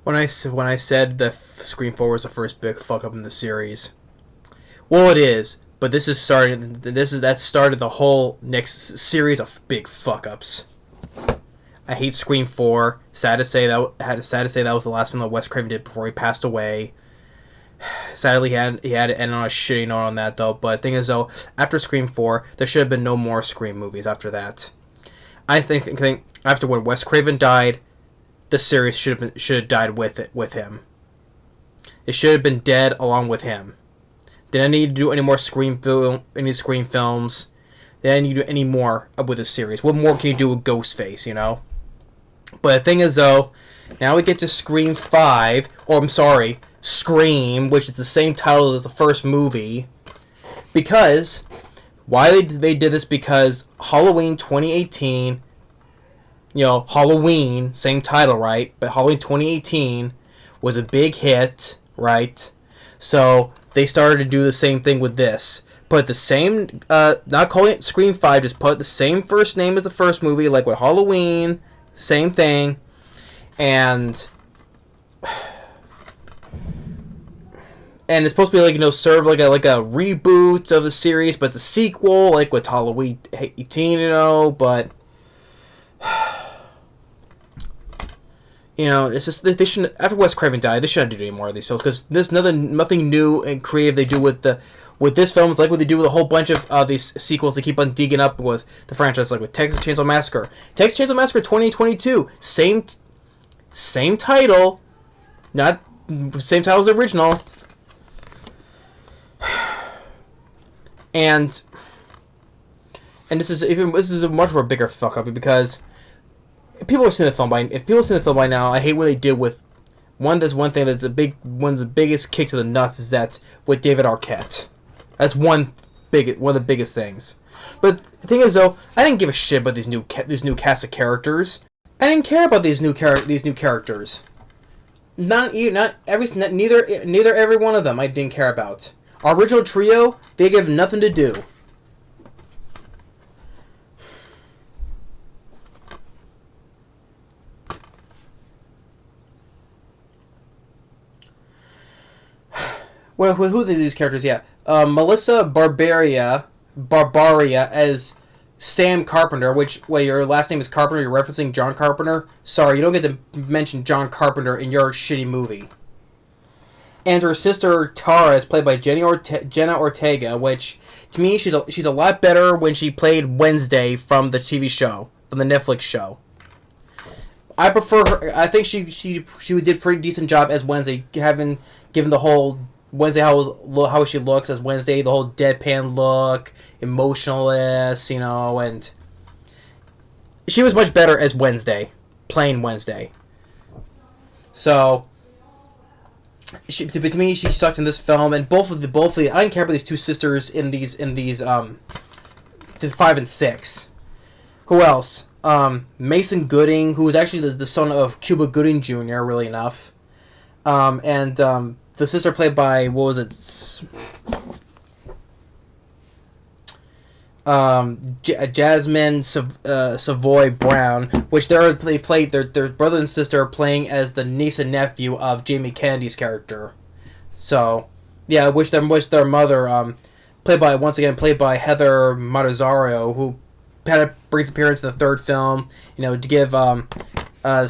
when I said that Scream 4 was the first big fuck up in the series. Well, it is, but that started the whole next series of big fuck ups. I hate Scream 4. Sad to say that was the last film that Wes Craven did before he passed away. Sadly, he had to end on a shitty note on that, though. But the thing is, though, after Scream 4, there should have been no more Scream movies after that. I think after when Wes Craven died, the series should have died with him. It should have been dead along with him. They didn't need to do any more Scream films. They didn't need to do any more with the series. What more can you do with Ghostface, you know? But the thing is, though, now we get to Scream 5, or I'm sorry, Scream, which is the same title as the first movie. Because, why they did this? Because Halloween 2018, Halloween, same title, right? But Halloween 2018 was a big hit, right? So they started to do the same thing with this. Put the same, not calling it Scream 5, just put the same first name as the first movie, like with Halloween, same thing. And it's supposed to be serve like a reboot of the series, but it's a sequel, like with Halloween 18, but it's just they shouldn't. After Wes Craven died, they shouldn't do any more of these films because there's nothing new and creative they do with this film. It's like what they do with a whole bunch of these sequels. They keep on digging up with the franchise, like with Texas Chainsaw Massacre, 2022, same title, not same title as the original, and this is a much more bigger fuck up because. If people have seen the film by now, I hate what they did with one of the biggest kicks of the nuts is that with David Arquette. That's one of the biggest things. But the thing is, though, I didn't give a shit about these new cast of characters. I didn't care about these new characters. Neither every one of them I didn't care about. Our original trio, they gave nothing to do. Well, who are these characters? Yeah, Melissa Barbaria as Sam Carpenter. Your last name is Carpenter. You're referencing John Carpenter. Sorry, you don't get to mention John Carpenter in your shitty movie. And her sister Tara is played by Jenna Ortega, which to me she's a lot better when she played Wednesday from the TV show, from the Netflix show. I prefer her. I think she did a pretty decent job as Wednesday, given the whole. Wednesday, how she looks as Wednesday, the whole deadpan look, emotionless, and she was much better as Wednesday, plain Wednesday. So, to me, she sucked in this film, and both of the I didn't care about these two sisters in these 5 and 6. Who else? Mason Gooding, who was actually the son of Cuba Gooding Jr. Really enough, the sister played by, what was it? Jasmine Savoy Brown, which they played their brother and sister playing as the niece and nephew of Jamie Kennedy's character. So, yeah, which their mother, played by Heather Matarazzo, who had a brief appearance in the third film, to give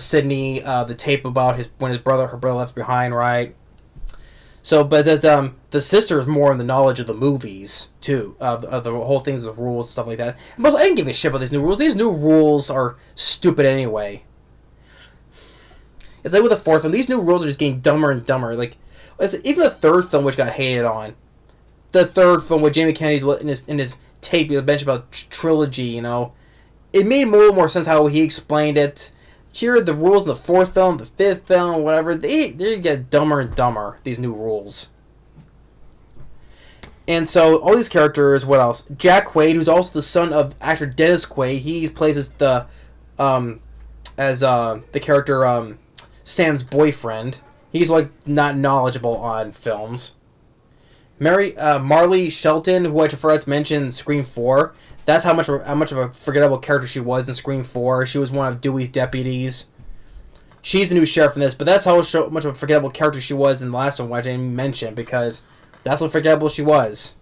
Sydney the tape about her brother left behind, right? So, but the sister is more in the knowledge of the movies, too, of the whole things, of rules and stuff like that. But I didn't give a shit about these new rules. These new rules are stupid anyway. It's like with the fourth film, these new rules are just getting dumber and dumber. Like, even the third film, which got hated on, the third film with Jamie Kennedy's in his tape, he mentioned about trilogy, it made more sense how he explained it. Here, the rules in the fourth film, the fifth film, whatever, they get dumber and dumber, these new rules. And so, all these characters, what else? Jack Quaid, who's also the son of actor Dennis Quaid, he plays as the character, Sam's boyfriend. He's, not knowledgeable on films. Marley Shelton, who I forgot to mention in Scream 4, that's how much of a forgettable character she was in Scream 4. She was one of Dewey's deputies. She's the new sheriff in this, but that's how much of a forgettable character she was in the last one, which I didn't mention, because that's how forgettable she was.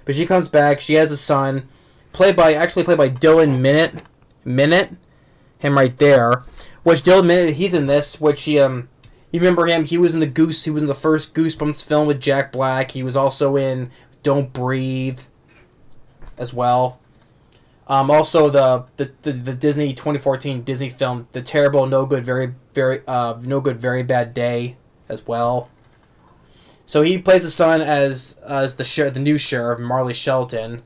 But she comes back, she has a son, played by Dylan Minnette, him right there. Which Dylan Minnette, he's in this, which you remember him, he was in the first Goosebumps film with Jack Black, he was also in Don't Breathe as well. Also the Disney 2014 Disney film, The Terrible, No Good, Very Bad Day as well. So he plays the son as the new sheriff, Marley Shelton.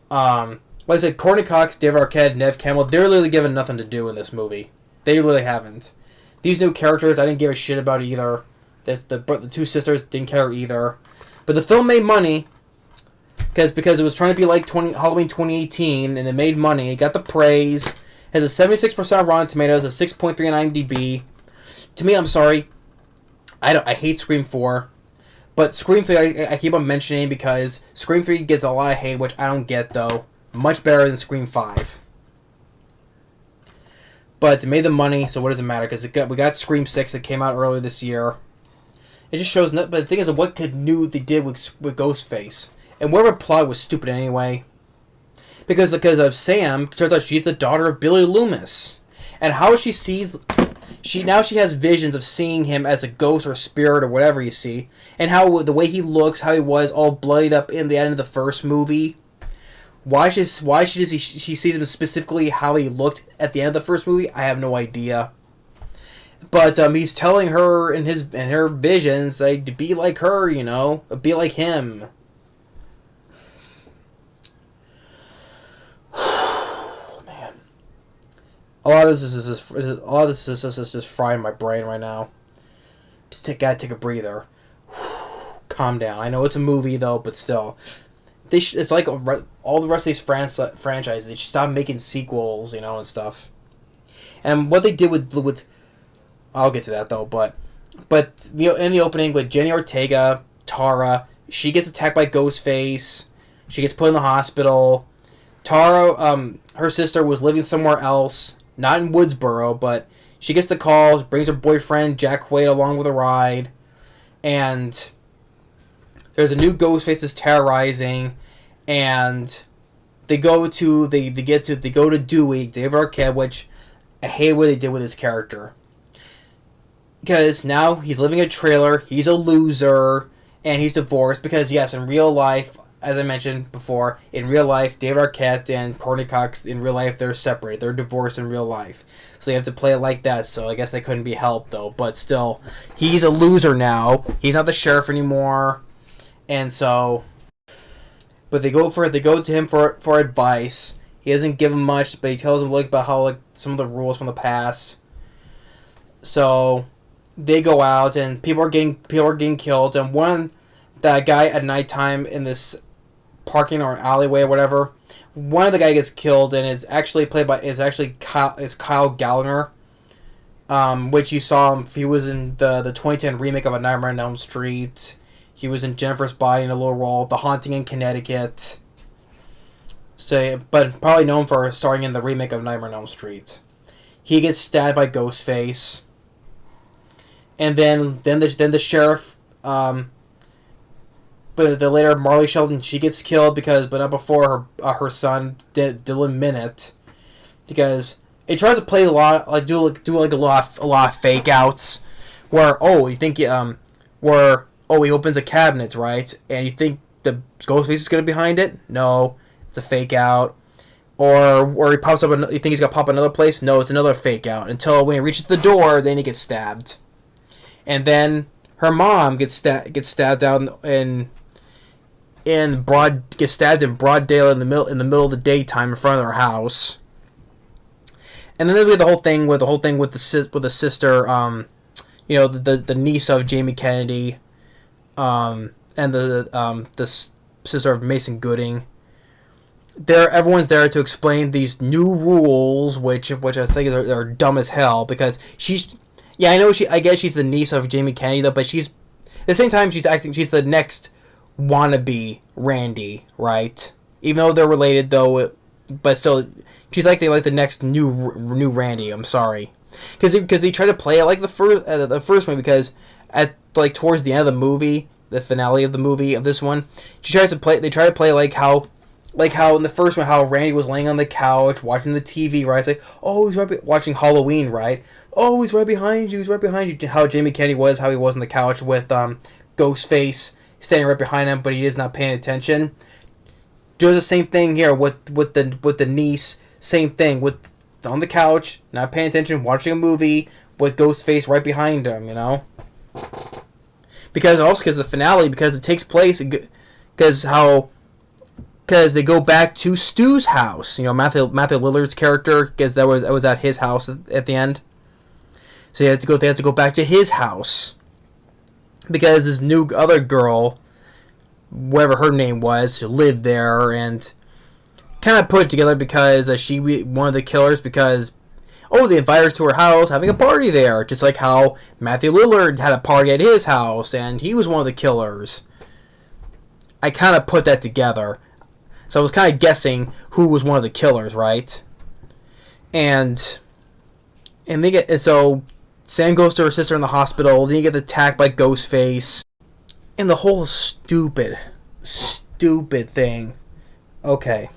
Like I said, Courtney Cox, David Arquette, Neve Campbell, they're really given nothing to do in this movie. They really haven't. These new characters, I didn't give a shit about either. The two sisters didn't care either. But the film made money. Because it was trying to be like Halloween 2018, and it made money. It got the praise. It has a 76% on Rotten Tomatoes, a 6.3 on IMDb. To me, I'm sorry, I hate Scream 4, but Scream 3 I keep on mentioning because Scream 3 gets a lot of hate, which I don't get though. Much better than Scream 5. But it made the money, so what does it matter? Because we got Scream 6 that came out earlier this year. It just shows. But the thing is, what they did with Ghostface. And whatever plot was stupid anyway. Because of Sam, turns out she's the daughter of Billy Loomis. And how she has visions of seeing him as a ghost or spirit or whatever you see. And how the way he looks, how he was all bloodied up in the end of the first movie. Why she sees him specifically how he looked at the end of the first movie, I have no idea. But he's telling her in her visions, like, to be like her, be like him. A lot of this is just frying my brain right now. Gotta take a breather. Calm down. I know it's a movie though, but still, it's like all the rest of these franchises. They should stop making sequels, and stuff. And what they did with I'll get to that though. But in the opening with Jenny Ortega, Tara, she gets attacked by Ghostface. She gets put in the hospital. Tara, her sister was living somewhere else. Not in Woodsboro, but she gets the call, brings her boyfriend, Jack Quaid, along with a ride, and there's a new Ghostface that's terrorizing, and they go to Dewey, David Arquette, which I hate what they did with his character. Because now he's living in a trailer, he's a loser, and he's divorced, because yes, in real life, as I mentioned before, in real life, David Arquette and Courtney Cox, in real life, they're separated. They're divorced in real life. So they have to play it like that, so I guess they couldn't be helped, though. But still, he's a loser now. He's not the sheriff anymore. And so... But they go to him for advice. He doesn't give him much, but he tells him about how some of the rules from the past. So they go out, and people are getting killed. And that guy at nighttime in this parking or an alleyway or whatever, one of the guy gets killed, and is actually Kyle Gallner, which you saw him. He was in the 2010 remake of A Nightmare on Elm Street. He was in Jennifer's Body in a little role, The Haunting in Connecticut. So, but probably known for starring in the remake of Nightmare on Elm Street. He gets stabbed by Ghostface, and then the sheriff. But the later Marley Shelton, she gets killed but not before her son Dylan Minnette, because it tries to play a lot, do a lot of fake outs, where he opens a cabinet, right, and you think the Ghostface is gonna be behind it. No, it's a fake out. Or he pops up. You think he's gonna pop another place. No, it's another fake out. Until when he reaches the door, then he gets stabbed, and then her mom gets stabbed out in broad daylight in the middle of the daytime in front of her house. And then we have the whole thing with the sister, the niece of Jamie Kennedy, and the sister of Mason Gooding. Everyone's there to explain these new rules, which I think are dumb as hell, because I guess she's the niece of Jamie Kennedy though, but she's at the same time she's the next wannabe Randy, right? Even though they're related though, but still she's like the next new Randy. I'm sorry. because they try to play it like the first one, because at like towards the end of the movie, the finale of the movie of this one, they try to play like how in the first one, how Randy was laying on the couch watching the TV, right? It's like, oh, he's watching Halloween, right? Oh, he's right behind you. He's right behind you. How Jamie Kennedy was, how he was on the couch with Ghostface standing right behind him, but he is not paying attention. Do the same thing here with the niece. Same thing with on the couch, not paying attention, watching a movie with Ghostface right behind him. Because the finale, because it takes place, because they go back to Stu's house. Matthew Lillard's character, because that was at his house at the end. So they had to go back to his house, because this new other girl, whatever her name was, who lived there, and kind of put it together because she one of the killers, because they invited her to her house, having a party there, just like how Matthew Lillard had a party at his house and he was one of the killers. I kind of put that together, so I was kind of guessing who was one of the killers, right? And so Sam goes to her sister in the hospital. Then you get attacked by Ghostface, and the whole stupid thing. Okay.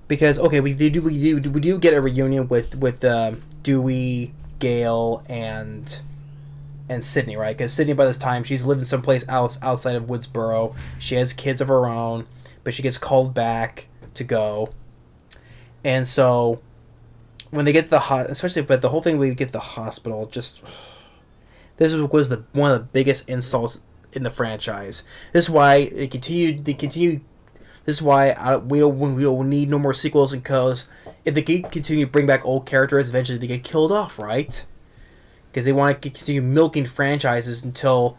Because we do get a reunion with Dewey, Gale, and Sydney, right? Because Sydney, by this time, she's living someplace outside of Woodsboro. She has kids of her own, but she gets called back to go. And so when they get to the whole thing, we get to the hospital. This was one of the biggest insults in the franchise. This is why they continue. This is why we don't need no more sequels, because if they continue to bring back old characters, eventually they get killed off, right? Because they want to continue milking franchises until,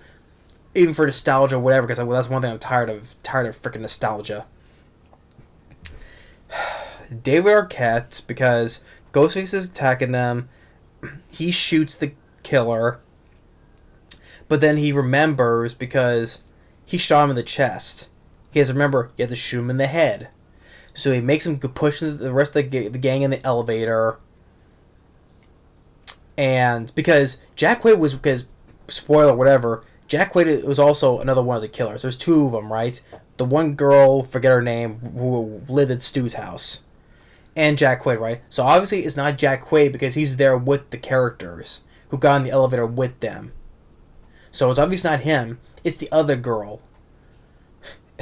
even for nostalgia or whatever, because that's one thing I'm tired of freaking nostalgia. David Arquette, because Ghostface is attacking them, he shoots the killer, but then he remembers because he shot him in the chest. He has to remember, you have to shoot him in the head. So he makes him push the rest of the gang in the elevator. And because Jack Quaid was, because, spoiler, whatever, Jack Quaid was also another one of the killers. There's two of them, right? The one girl, forget her name, who lived at Stu's house. And Jack Quaid, right? So obviously it's not Jack Quaid, because he's there with the characters who got in the elevator with them. So it's obviously not him. It's the other girl.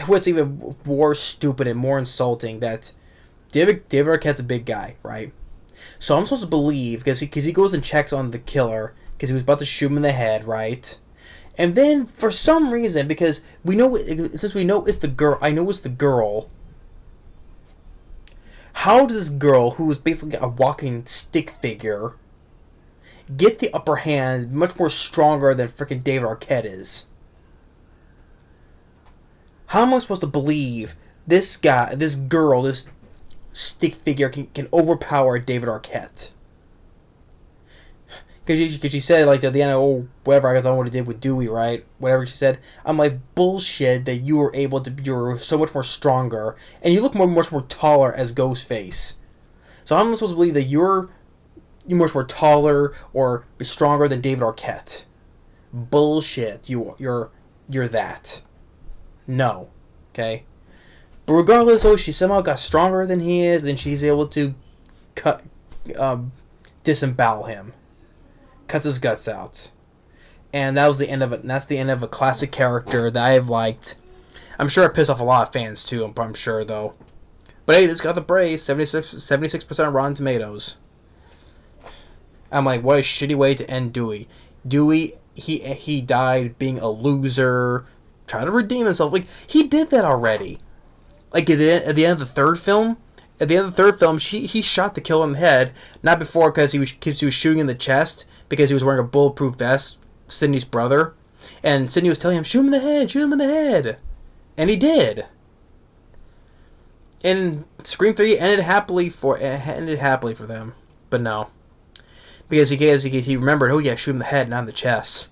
What's even more stupid and more insulting, that David Arquette's a big guy, right? So I'm supposed to believe, because he goes and checks on the killer, because he was about to shoot him in the head, right? And then for some reason, because since we know it's the girl, I know it's the girl. How does this girl, who is basically a walking stick figure, get the upper hand, much more stronger than freaking David Arquette is? How am I supposed to believe this girl, this stick figure can overpower David Arquette? Because she said, like, at the end, whatever, I guess I know what it did with Dewey, right? Whatever she said. I'm like, bullshit that you're so much more stronger, and you look much more taller as Ghostface. So I'm supposed to believe that you're much more taller or stronger than David Arquette. Bullshit. You're that. No. Okay? But regardless, she somehow got stronger than he is, and she's able to disembowel him. Cuts his guts out. And that was the end of it. And that's the end of a classic character that I've liked. I'm sure it pissed off a lot of fans too, I'm sure, though. But hey, this got the praise. 76% Rotten Tomatoes. I'm like, what a shitty way to end Dewey. Dewey, he died being a loser, trying to redeem himself. Like, he did that already. Like, at the end of the third film, he shot the killer in the head. Not before, because he was shooting in the chest, because he was wearing a bulletproof vest, Sidney's brother. And Sidney was telling him, shoot him in the head. And he did. And Scream 3 ended happily for them. But no. Because he remembered, oh yeah, shoot him in the head, not in the chest.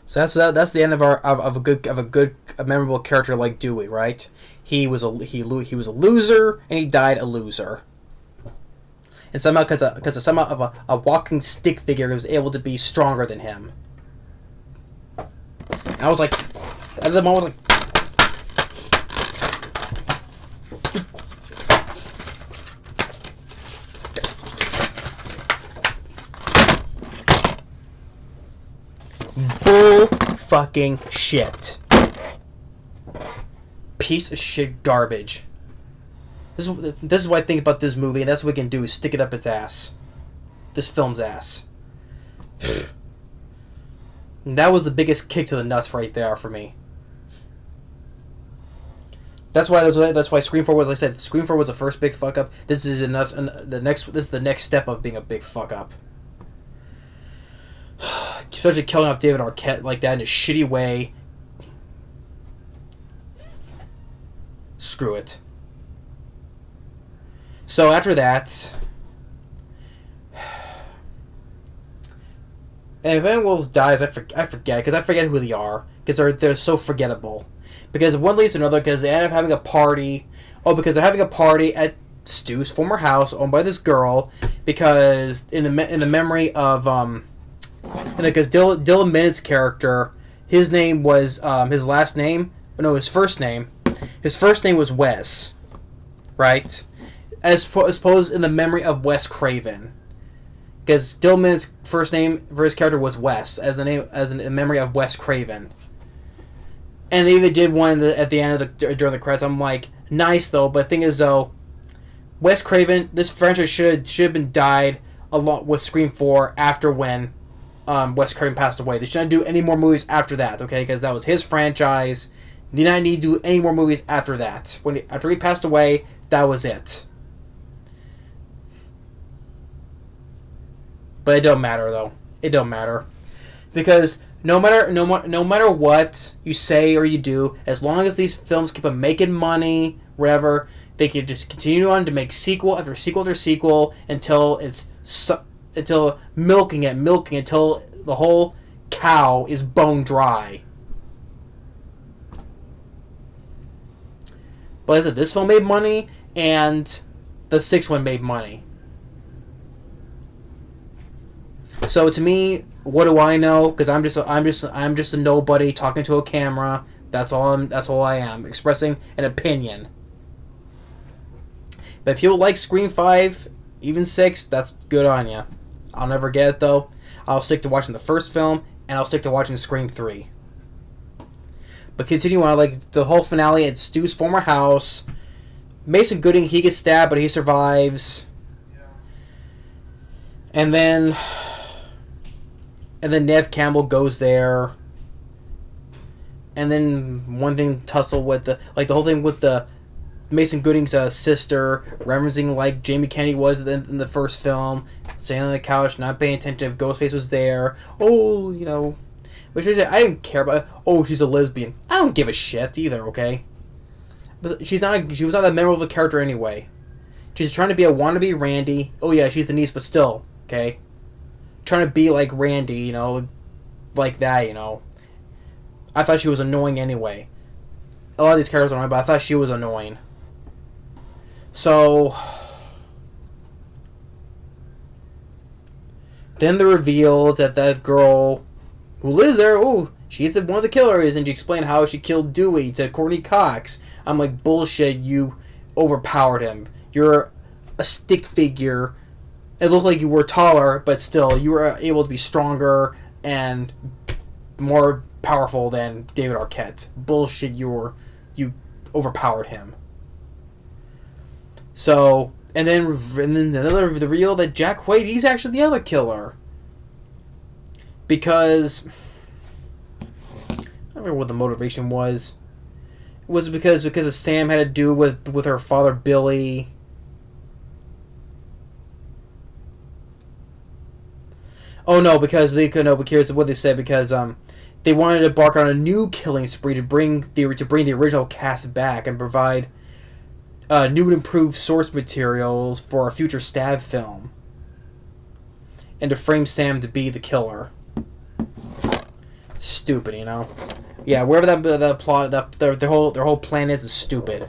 So that's the end of a memorable character like Dewey, right? he was a loser, and he died a loser. And somehow, because somehow of a walking stick figure was able to be stronger than him. And I was like, at the moment, I was like, bull fucking shit. Piece of shit garbage. This is what I think about this movie, and that's what we can do, is stick it up its ass. This film's ass. And that was the biggest kick to the nuts right there for me. That's why Scream 4 was, like I said, Scream 4 was the first big fuck up. This is the next step of being a big fuck up. Especially killing off David Arquette like that in a shitty way. Screw it. So after that, and if anyone else dies, I forget, because I forget who they are, because they're so forgettable. Because one leads to another, because they end up having a party. Oh, because they're having a party at Stu's former house, owned by this girl, because in the memory of because Dylan Minnette's character, his name was his last name. No, his first name. His first name was Wes, right? As opposed in the memory of Wes Craven, because Dylan Minnette's first name for his character was Wes, in memory of Wes Craven. And they even did one at the end of during the credits. I'm like, nice though, but the thing is though, Wes Craven, this franchise should have been died along with Scream 4 after when Wes Craven passed away. They shouldn't do any more movies after that, okay? Because that was his franchise. They did not need to do any more movies after that. After he passed away, that was it. But it don't matter though. It don't matter, because no matter what you say or you do, as long as these films keep on making money, whatever, they can just continue on to make sequel after sequel after sequel until milking until the whole cow is bone dry. But as I said, this film made money, and the sixth one made money. So to me, what do I know? Because I'm just a nobody talking to a camera. That's all I am, expressing an opinion. But if people like Scream 5, even 6, that's good on you. I'll never get it though. I'll stick to watching the first film, and I'll stick to watching Scream 3. But continue on, like the whole finale at Stu's former house. Mason Gooding, he gets stabbed, but he survives. And then Neve Campbell goes there. And then one thing tussle with the whole thing with the Mason Gooding's sister, referencing like Jamie Kennedy was in the first film, sitting on the couch, not paying attention if Ghostface was there. Oh, you know, which is, I didn't care about. Oh, she's a lesbian. I don't give a shit either. Okay, but she was not that memorable of a character anyway. She's trying to be a wannabe Randy. Oh yeah, she's the niece, but still, okay, trying to be like Randy, you know, like that, you know. I thought she was annoying anyway. A lot of these characters are annoying, but I thought she was annoying. So then the reveal that girl who lives there, oh, she's one of the killers, and you explain how she killed Dewey to Courtney Cox. I'm like, bullshit, you overpowered him. You're a stick figure. It looked like you were taller, but still, you were able to be stronger and more powerful than David Arquette. Bullshit, you overpowered him. So, and then another reveal that Jack Quaid, he's actually the other killer. Because I don't remember what the motivation was. It was because of Sam had to do with her father Billy. Oh no, because they could know. Because what they said, because they wanted to embark on a new killing spree to bring the original cast back and provide new and improved source materials for a future Stab film, and to frame Sam to be the killer. Stupid, you know. Yeah, wherever that plot, their whole plan is stupid.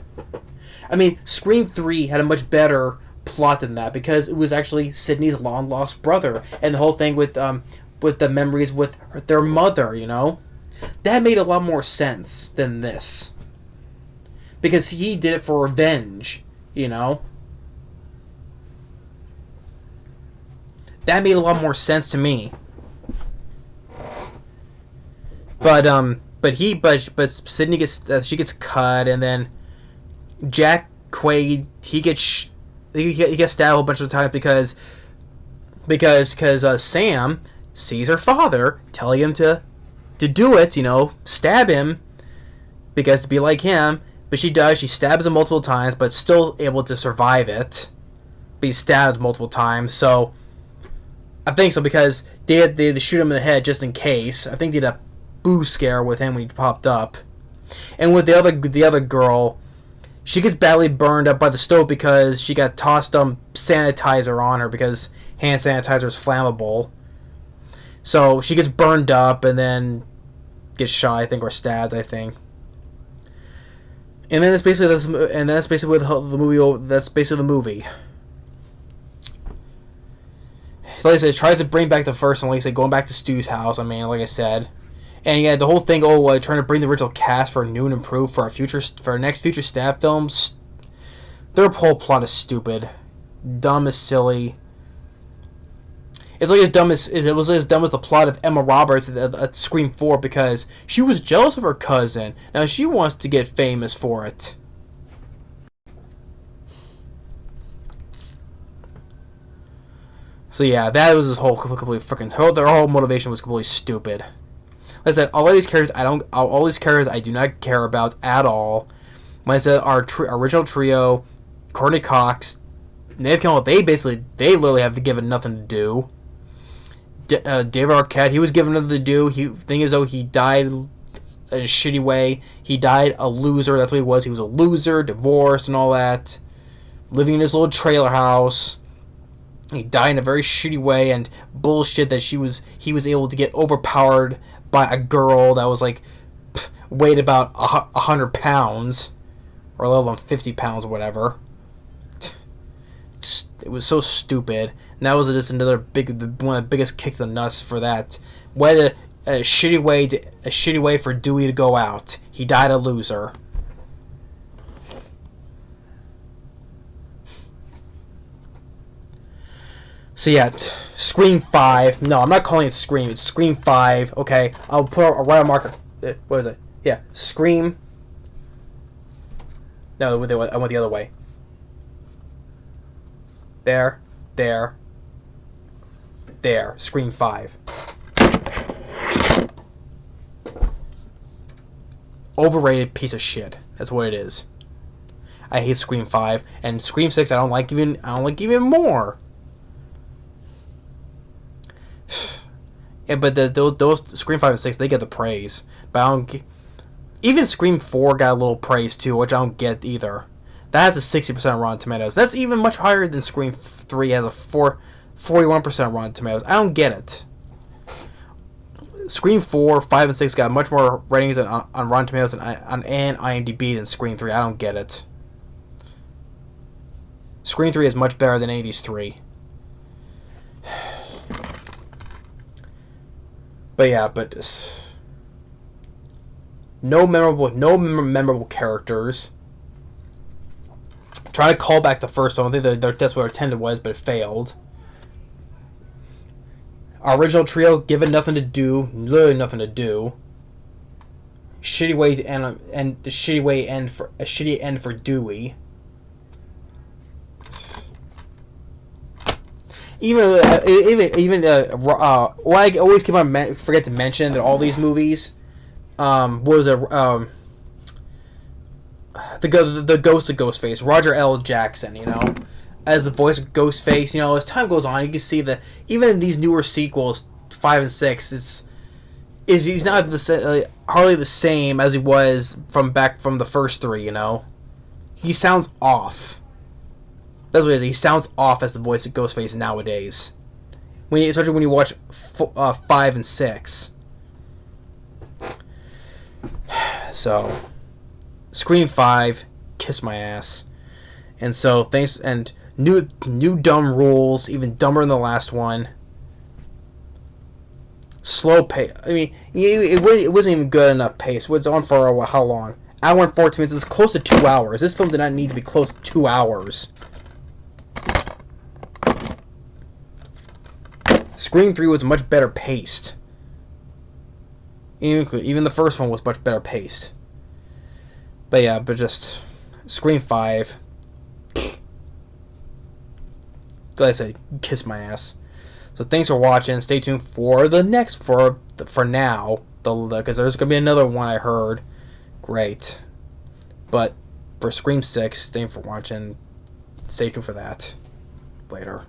I mean, Scream 3 had a much better plot than that because it was actually Sydney's long lost brother, and the whole thing with the memories with their mother. You know, that made a lot more sense than this because he did it for revenge. You know, that made a lot more sense to me. But Sydney gets she gets cut, and then Jack Quaid he gets stabbed a whole bunch of times because Sam sees her father telling him to do it, you know, stab him because to be like him. But she does. She stabs him multiple times, but still able to survive it. But he stabbed multiple times, so I think so because they shoot him in the head just in case. I think they did a boo scare with him when he popped up, and with the other girl, she gets badly burned up by the stove because she got tossed sanitizer on her because hand sanitizer is flammable. So she gets burned up and then gets shot, I think, or stabbed, I think. And then that's basically the movie. That's basically the movie. Like I said, it tries to bring back the first one. Like I said, going back to Stu's house. I mean, like I said. And yeah, the whole thing, trying to bring the original cast for new and improved for our next future stab films. Their whole plot is stupid, dumb as silly. It's like it was as dumb as the plot of Emma Roberts at Scream 4 because she was jealous of her cousin. Now she wants to get famous for it. So yeah, that was his whole completely their whole motivation was completely stupid. Like I said, all these characters I do not care about at all. Like I said, our original trio, Courtney Cox, Neve Campbell, they literally have given nothing to do. David Arquette, he was given nothing to do. Thing is though, he died in a shitty way. He died a loser. That's what he was. He was a loser, divorced and all that, living in his little trailer house. He died in a very shitty way and bullshit that he was able to get overpowered by a girl that was like weighed about 100 pounds or a little than 50 pounds or whatever. It was so stupid, and that was just another one of the biggest kicks in the nuts for that. What a shitty way for Dewey to go out. He died a loser. So yeah, Scream 5. No, I'm not calling it Scream. It's Scream 5. Okay, I'll put a right marker. What is it? Yeah, Scream. No, I went the other way. There. Scream 5. Overrated piece of shit. That's what it is. I hate Scream 5 and Scream 6. I don't like even more. Yeah, but those Scream 5 and 6, they get the praise. But I don't. Even Scream 4 got a little praise too, which I don't get either. That has a 60% Rotten Tomatoes. That's even much higher than Scream 3 has a 41% Rotten Tomatoes. I don't get it. Scream 4, 5, and 6 got much more ratings on Rotten Tomatoes and IMDb than Scream 3. I don't get it. Scream 3 is much better than any of these three. But yeah, no memorable characters. Trying to call back the first one. I think that's what our intended was, but it failed. Our original trio, given nothing to do, literally nothing to do. Shitty way to end, and the shitty end for Dewey. What I always forget to mention that all these movies, the ghost of Ghostface, Roger L. Jackson, you know, as the voice of Ghostface. You know, as time goes on, you can see that even in these newer sequels, 5 and 6, he's not hardly the same as he was from the first three. You know, he sounds off. That's what it is. He sounds off as the voice of Ghostface nowadays. Especially when you watch 5 and 6. So, Scream 5, kiss my ass. And so, thanks, and new dumb rules, even dumber than the last one. Slow pace. I mean, it wasn't even good enough pace. It's on for how long? Hour and 14 minutes. It's close to 2 hours. This film did not need to be close to 2 hours. Scream 3 was much better paced. Even the first one was much better paced. But yeah, just Scream 5. Like I said, kiss my ass. So thanks for watching. Stay tuned for the next for now, because there's gonna be another one I heard. Great, but for Scream 6, thanks for watching. Stay tuned for that. Later.